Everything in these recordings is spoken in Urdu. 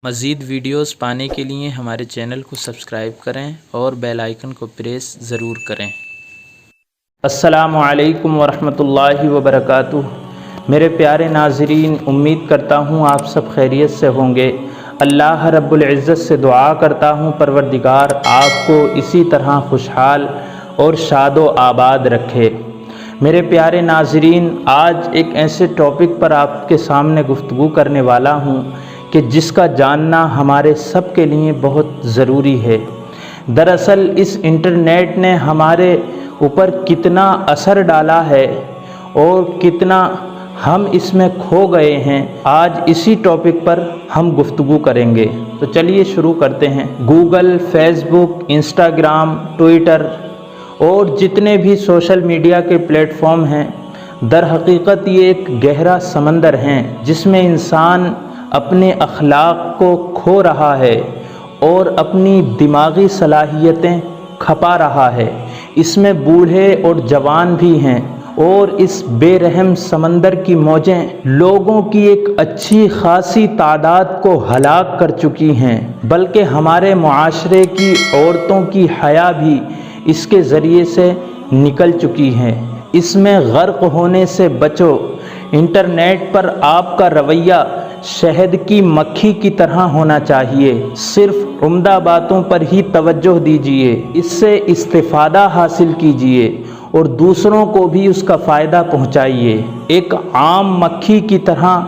مزید ویڈیوز پانے کے لیے ہمارے چینل کو سبسکرائب کریں اور بیل آئیکن کو پریس ضرور کریں۔ السلام علیکم ورحمۃ اللہ وبرکاتہ۔ میرے پیارے ناظرین، امید کرتا ہوں آپ سب خیریت سے ہوں گے۔ اللہ رب العزت سے دعا کرتا ہوں پروردگار آپ کو اسی طرح خوشحال اور شاد و آباد رکھے۔ میرے پیارے ناظرین، آج ایک ایسے ٹاپک پر آپ کے سامنے گفتگو کرنے والا ہوں کہ جس کا جاننا ہمارے سب کے لیے بہت ضروری ہے۔ دراصل اس انٹرنیٹ نے ہمارے اوپر کتنا اثر ڈالا ہے اور کتنا ہم اس میں کھو گئے ہیں، آج اسی ٹاپک پر ہم گفتگو کریں گے۔ تو چلیے شروع کرتے ہیں۔ گوگل، فیس بک، انسٹاگرام، ٹویٹر اور جتنے بھی سوشل میڈیا کے پلیٹ فارم ہیں، در حقیقت یہ ایک گہرا سمندر ہیں جس میں انسان اپنے اخلاق کو کھو رہا ہے اور اپنی دماغی صلاحیتیں کھپا رہا ہے۔ اس میں بوڑھے اور جوان بھی ہیں اور اس بے رحم سمندر کی موجیں لوگوں کی ایک اچھی خاصی تعداد کو ہلاک کر چکی ہیں، بلکہ ہمارے معاشرے کی عورتوں کی حیا بھی اس کے ذریعے سے نکل چکی ہیں۔ اس میں غرق ہونے سے بچو۔ انٹرنیٹ پر آپ کا رویہ شہد کی مکھی کی طرح ہونا چاہیے۔ صرف عمدہ باتوں پر ہی توجہ دیجیے، اس سے استفادہ حاصل کیجیے اور دوسروں کو بھی اس کا فائدہ پہنچائیے۔ ایک عام مکھی کی طرح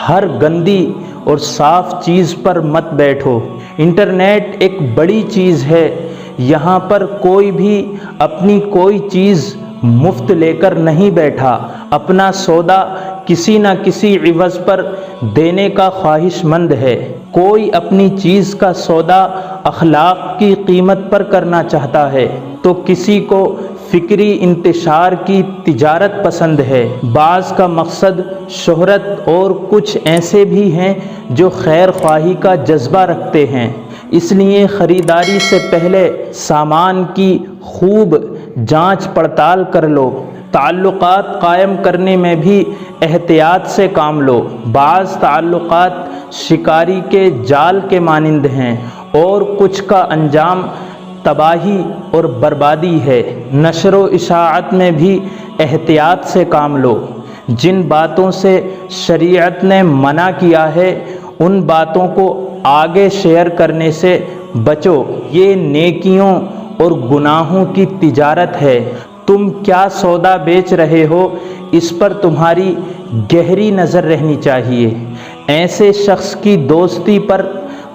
ہر گندی اور صاف چیز پر مت بیٹھو۔ انٹرنیٹ ایک بڑی چیز ہے، یہاں پر کوئی بھی اپنی کوئی چیز مفت لے کر نہیں بیٹھا، اپنا سودا کسی نہ کسی عوض پر دینے کا خواہش مند ہے۔ کوئی اپنی چیز کا سودا اخلاق کی قیمت پر کرنا چاہتا ہے تو کسی کو فکری انتشار کی تجارت پسند ہے۔ بعض کا مقصد شہرت اور کچھ ایسے بھی ہیں جو خیر خواہی کا جذبہ رکھتے ہیں، اس لیے خریداری سے پہلے سامان کی خوب جانچ پڑتال کر لو۔ تعلقات قائم کرنے میں بھی احتیاط سے کام لو۔ بعض تعلقات شکاری کے جال کے مانند ہیں اور کچھ کا انجام تباہی اور بربادی ہے۔ نشر و اشاعت میں بھی احتیاط سے کام لو۔ جن باتوں سے شریعت نے منع کیا ہے ان باتوں کو آگے شیئر کرنے سے بچو۔ یہ نیکیوں اور گناہوں کی تجارت ہے۔ تم کیا سودا بیچ رہے ہو اس پر تمہاری گہری نظر رہنی چاہیے۔ ایسے شخص کی دوستی پر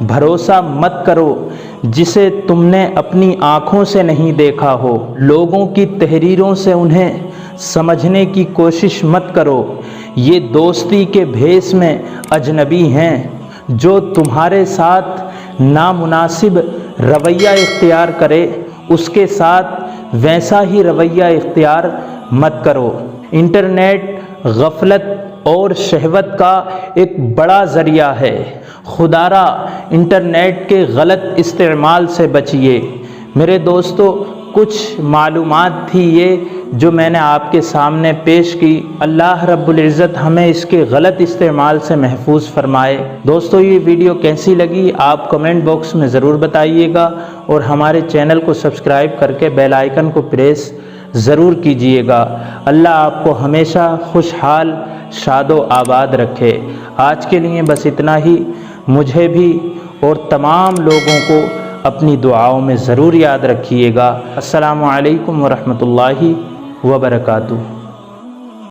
بھروسہ مت کرو جسے تم نے اپنی آنکھوں سے نہیں دیکھا ہو۔ لوگوں کی تحریروں سے انہیں سمجھنے کی کوشش مت کرو۔ یہ دوستی کے بھیس میں اجنبی ہیں۔ جو تمہارے ساتھ نامناسب رویہ اختیار کرے اس کے ساتھ ویسا ہی رویہ اختیار مت کرو۔ انٹرنیٹ غفلت اور شہوت کا ایک بڑا ذریعہ ہے۔ خدا را انٹرنیٹ کے غلط استعمال سے بچیے۔ میرے دوستو، کچھ معلومات تھی یہ جو میں نے آپ کے سامنے پیش کی۔ اللہ رب العزت ہمیں اس کے غلط استعمال سے محفوظ فرمائے۔ دوستو، یہ ویڈیو کیسی لگی آپ کمنٹ باکس میں ضرور بتائیے گا اور ہمارے چینل کو سبسکرائب کر کے بیل آئیکن کو پریس ضرور کیجیے گا۔ اللہ آپ کو ہمیشہ خوشحال، شاد و آباد رکھے۔ آج کے لیے بس اتنا ہی۔ مجھے بھی اور تمام لوگوں کو اپنی دعاؤں میں ضرور یاد رکھیے گا۔ السلام علیکم ورحمۃ اللہ وبرکاتہ۔